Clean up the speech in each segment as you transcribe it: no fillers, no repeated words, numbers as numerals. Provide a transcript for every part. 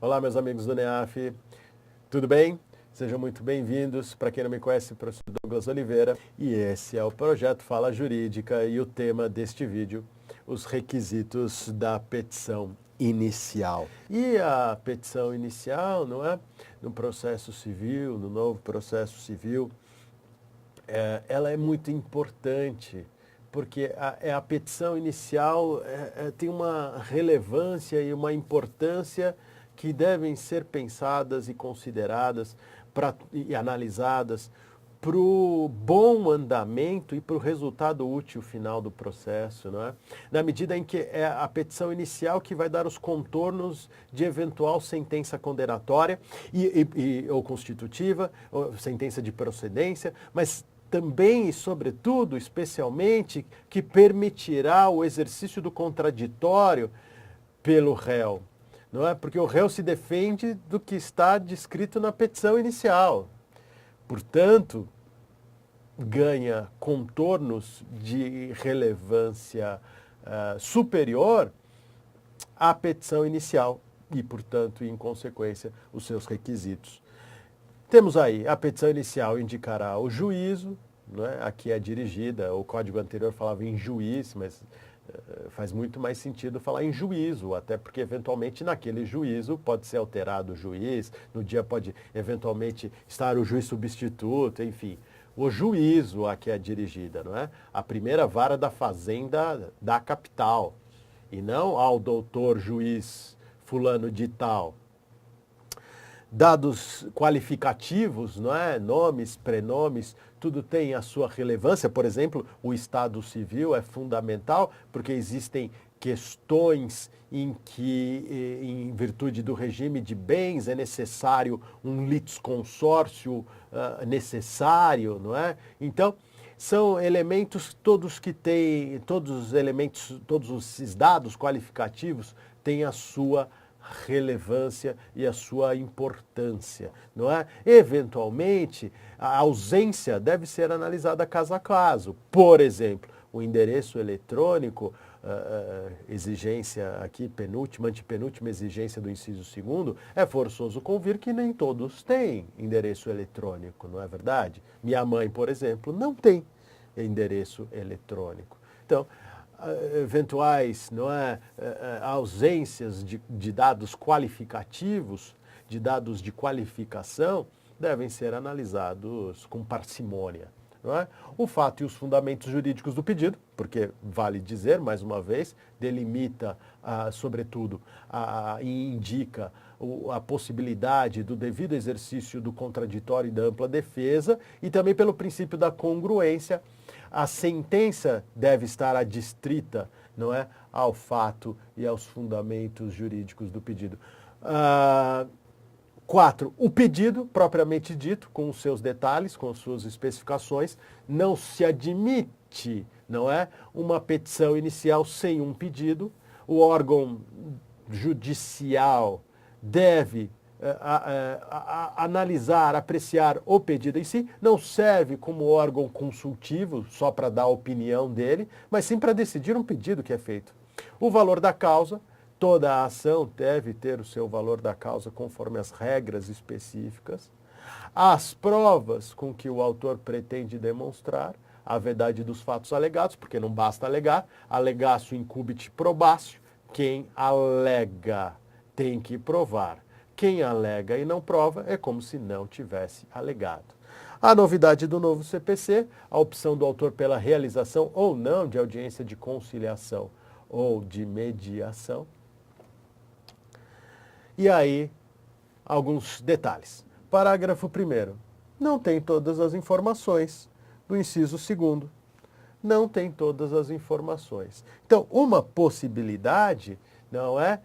Olá, meus amigos do NEAF, tudo bem? Sejam muito bem-vindos. Para quem não me conhece, professor Douglas Oliveira, e esse é o Projeto Fala Jurídica e o tema deste vídeo, os requisitos da petição inicial. E a petição inicial, não é? No processo civil, no novo processo civil, ela é muito importante, porque a petição inicial tem uma relevância e uma importância que devem ser pensadas e consideradas e analisadas para o bom andamento e para o resultado útil final do processo, não é? Na medida em que é a petição inicial que vai dar os contornos de eventual sentença condenatória ou constitutiva, ou sentença de procedência, mas também e, sobretudo, especialmente, que permitirá o exercício do contraditório pelo réu. Não é? Porque o réu se defende do que está descrito na petição inicial. Portanto, ganha contornos de relevância superior à petição inicial e, portanto, em consequência, os seus requisitos. Temos aí, a petição inicial indicará o juízo, não é? Aqui é dirigida, o código anterior falava em juiz, mas faz muito mais sentido falar em juízo, até porque eventualmente naquele juízo pode ser alterado o juiz, no dia pode eventualmente estar o juiz substituto, enfim. O juízo aqui é dirigida, não é? A primeira vara da fazenda da capital, e não ao doutor juiz fulano de tal. Dados qualificativos, não é? Nomes, prenomes, tudo tem a sua relevância. Por exemplo, o Estado Civil é fundamental porque existem questões em que, em virtude do regime de bens, é necessário um litisconsórcio necessário, não é? Então, são elementos todos que têm, todos os elementos, todos esses dados qualificativos têm a sua relevância e a sua importância, não é? Eventualmente, a ausência deve ser analisada caso a caso. Por exemplo, o endereço eletrônico, exigência aqui, penúltima, antepenúltima exigência do inciso 2º, é forçoso convir que nem todos têm endereço eletrônico, não é verdade? Minha mãe, por exemplo, não tem endereço eletrônico. Então, eventuais, não é, ausências de dados qualificativos, de dados de qualificação, devem ser analisados com parcimônia. Não é? O fato e os fundamentos jurídicos do pedido, porque, vale dizer, mais uma vez, delimita, sobretudo, e indica a possibilidade do devido exercício do contraditório e da ampla defesa, e também pelo princípio da congruência, a sentença deve estar adstrita, não é, ao fato e aos fundamentos jurídicos do pedido. 4. O pedido, propriamente dito, com os seus detalhes, com as suas especificações, não se admite, não é, uma petição inicial sem um pedido. O órgão judicial deve analisar, apreciar o pedido em si, não serve como órgão consultivo, só para dar a opinião dele, mas sim para decidir um pedido que é feito. O valor da causa, toda a ação deve ter o seu valor da causa conforme as regras específicas. As provas com que o autor pretende demonstrar a verdade dos fatos alegados, porque não basta alegar, alegatio incubit probatio, quem alega tem que provar. Quem alega e não prova é como se não tivesse alegado. A novidade do novo CPC, a opção do autor pela realização ou não de audiência de conciliação ou de mediação. E aí, alguns detalhes. Parágrafo 1º. Não tem todas as informações do inciso 2º. Não tem todas as informações. Então, uma possibilidade, não é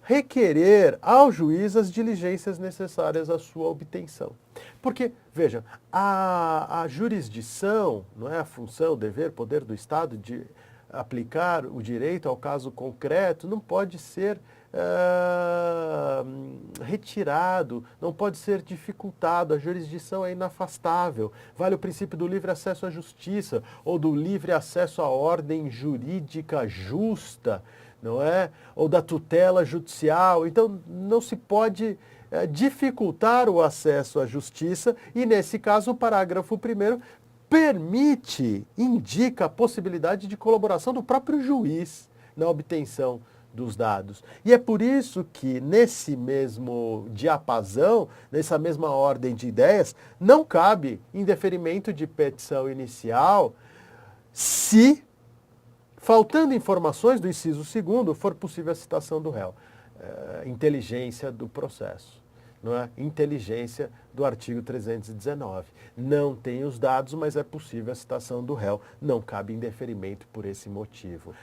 requerer ao juiz as diligências necessárias à sua obtenção. Porque, veja, a jurisdição, não é a função, o dever, poder do Estado de aplicar o direito ao caso concreto, não pode ser retirado, não pode ser dificultado, a jurisdição é inafastável. Vale o princípio do livre acesso à justiça ou do livre acesso à ordem jurídica justa, não é? Ou da tutela judicial. Então, não se pode dificultar o acesso à justiça e, nesse caso, o parágrafo 1º indica a possibilidade de colaboração do próprio juiz na obtenção dos dados. E é por isso que, nesse mesmo diapasão, nessa mesma ordem de ideias, não cabe indeferimento de petição inicial se, faltando informações do inciso 2º, for possível a citação do réu. Inteligência do processo, não é? Inteligência do artigo 319. Não tem os dados, mas é possível a citação do réu. Não cabe indeferimento por esse motivo.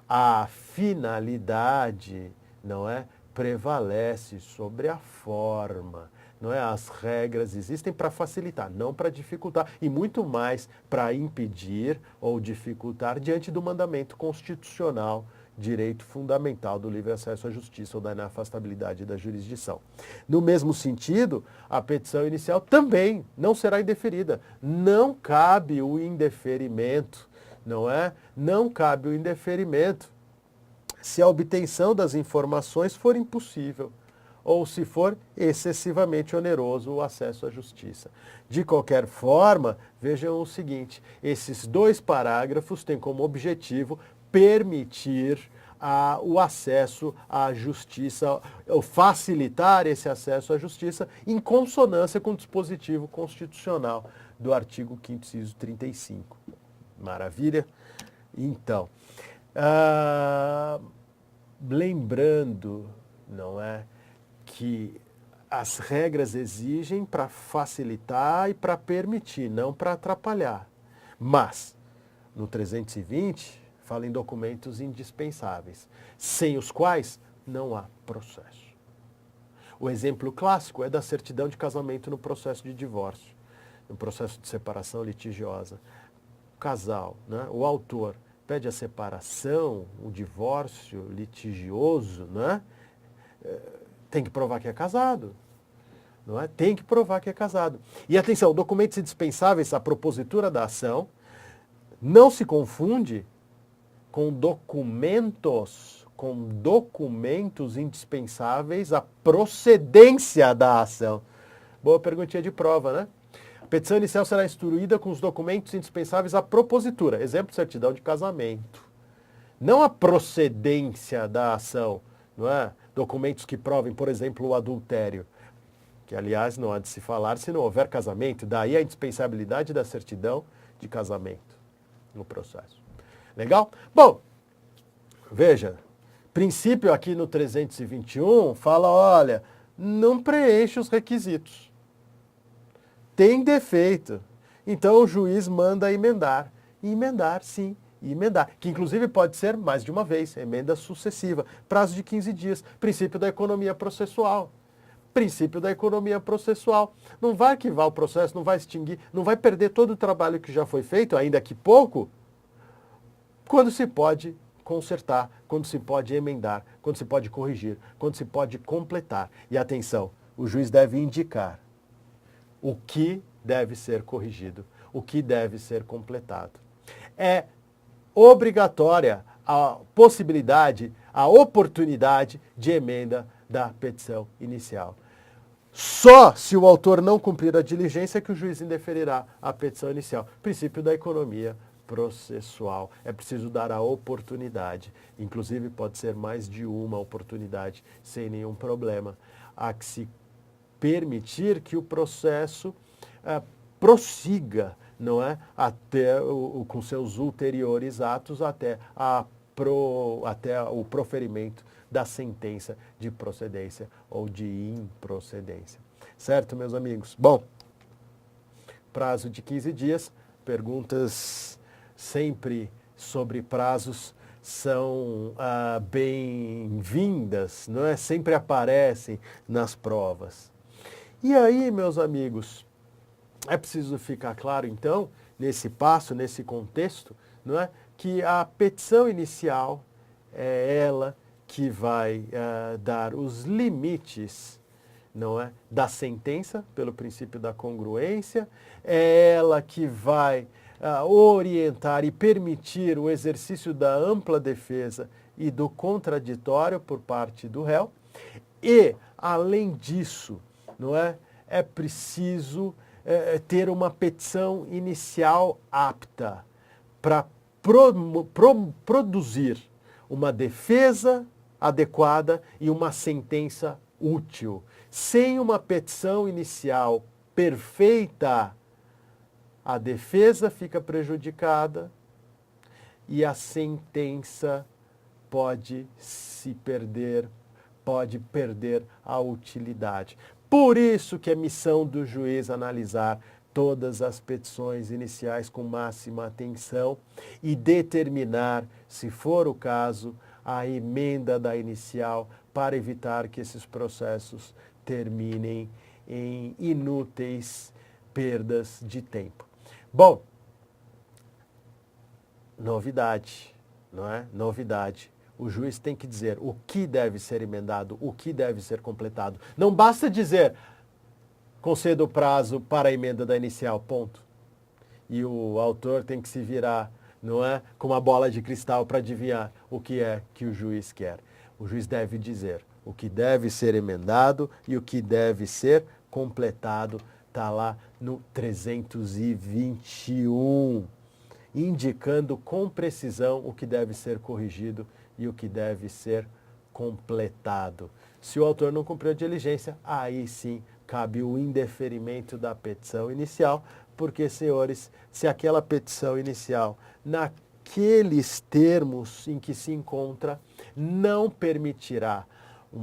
A finalidade, não é, prevalece sobre a forma, não é? As regras existem para facilitar, não para dificultar, e muito mais para impedir ou dificultar diante do mandamento constitucional, direito fundamental do livre acesso à justiça ou da inafastabilidade da jurisdição. No mesmo sentido, a petição inicial também não será indeferida. Não cabe o indeferimento, não é? Não cabe o indeferimento se a obtenção das informações for impossível ou se for excessivamente oneroso o acesso à justiça. De qualquer forma, vejam o seguinte, esses 2 parágrafos têm como objetivo permitir o acesso à justiça, ou facilitar esse acesso à justiça em consonância com o dispositivo constitucional do artigo 5º, inciso 35. Maravilha? Então, lembrando, não é, que as regras exigem para facilitar e para permitir, não para atrapalhar. Mas, no 320, fala em documentos indispensáveis, sem os quais não há processo. O exemplo clássico é da certidão de casamento no processo de divórcio, no processo de separação litigiosa. O casal, né, o autor, pede a separação, o divórcio litigioso, né, tem que provar que é casado. Não é? Tem que provar que é casado. E atenção, documentos indispensáveis à propositura da ação não se confunde com documentos indispensáveis à procedência da ação. Boa perguntinha de prova, né? A petição inicial será instruída com os documentos indispensáveis à propositura, exemplo, certidão de casamento. Não a procedência da ação, não é? Documentos que provem, por exemplo, o adultério, que, aliás, não há de se falar se não houver casamento, daí a indispensabilidade da certidão de casamento no processo. Legal? Bom, veja, princípio aqui no 321 fala, olha, não preenche os requisitos. Tem defeito. Então o juiz manda emendar. E emendar, sim, emendar. Que inclusive pode ser mais de uma vez, emenda sucessiva. Prazo de 15 dias. Princípio da economia processual. Princípio da economia processual. Não vai arquivar o processo, não vai extinguir, não vai perder todo o trabalho que já foi feito, ainda que pouco, quando se pode consertar, quando se pode emendar, quando se pode corrigir, quando se pode completar. E atenção, o juiz deve indicar o que deve ser corrigido, o que deve ser completado. É obrigatória a possibilidade, a oportunidade de emenda da petição inicial. Só se o autor não cumprir a diligência que o juiz indeferirá a petição inicial. Princípio da economia processual. É preciso dar a oportunidade. Inclusive pode ser mais de uma oportunidade, sem nenhum problema. Há que se permitir que o processo prossiga, não é? Até com seus ulteriores atos, até o proferimento da sentença de procedência ou de improcedência. Certo, meus amigos? Bom, prazo de 15 dias, perguntas sempre sobre prazos são bem-vindas, não é? Sempre aparecem nas provas. E aí, meus amigos, é preciso ficar claro, então, nesse passo, nesse contexto, não é? Que a petição inicial é ela que vai dar os limites, não é, da sentença, pelo princípio da congruência, é ela que vai orientar e permitir o exercício da ampla defesa e do contraditório por parte do réu. E, além disso, não é, é preciso ter uma petição inicial apta para produzir uma defesa adequada e uma sentença útil. Sem uma petição inicial perfeita, a defesa fica prejudicada e a sentença pode se perder, pode perder a utilidade. Por isso que é missão do juiz analisar todas as petições iniciais com máxima atenção e determinar, se for o caso, a emenda da inicial para evitar que esses processos terminem em inúteis perdas de tempo. Bom, novidade, não é? Novidade. O juiz tem que dizer o que deve ser emendado, o que deve ser completado. Não basta dizer, conceda o prazo para a emenda da inicial, ponto. E o autor tem que se virar, não é? Com uma bola de cristal para adivinhar o que é que o juiz quer. O juiz deve dizer o que deve ser emendado e o que deve ser completado. Está lá no 321, indicando com precisão o que deve ser corrigido e o que deve ser completado. Se o autor não cumpriu a diligência, aí sim cabe o indeferimento da petição inicial, porque, senhores, se aquela petição inicial, naqueles termos em que se encontra, não permitirá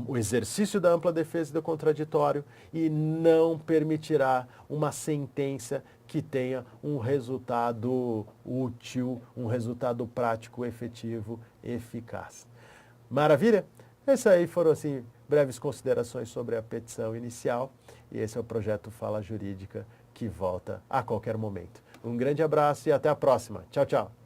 o exercício da ampla defesa e do contraditório e não permitirá uma sentença que tenha um resultado útil, um resultado prático, efetivo, eficaz. Maravilha? Essas aí foram, assim, breves considerações sobre a petição inicial e esse é o projeto Fala Jurídica que volta a qualquer momento. Um grande abraço e até a próxima. Tchau, tchau.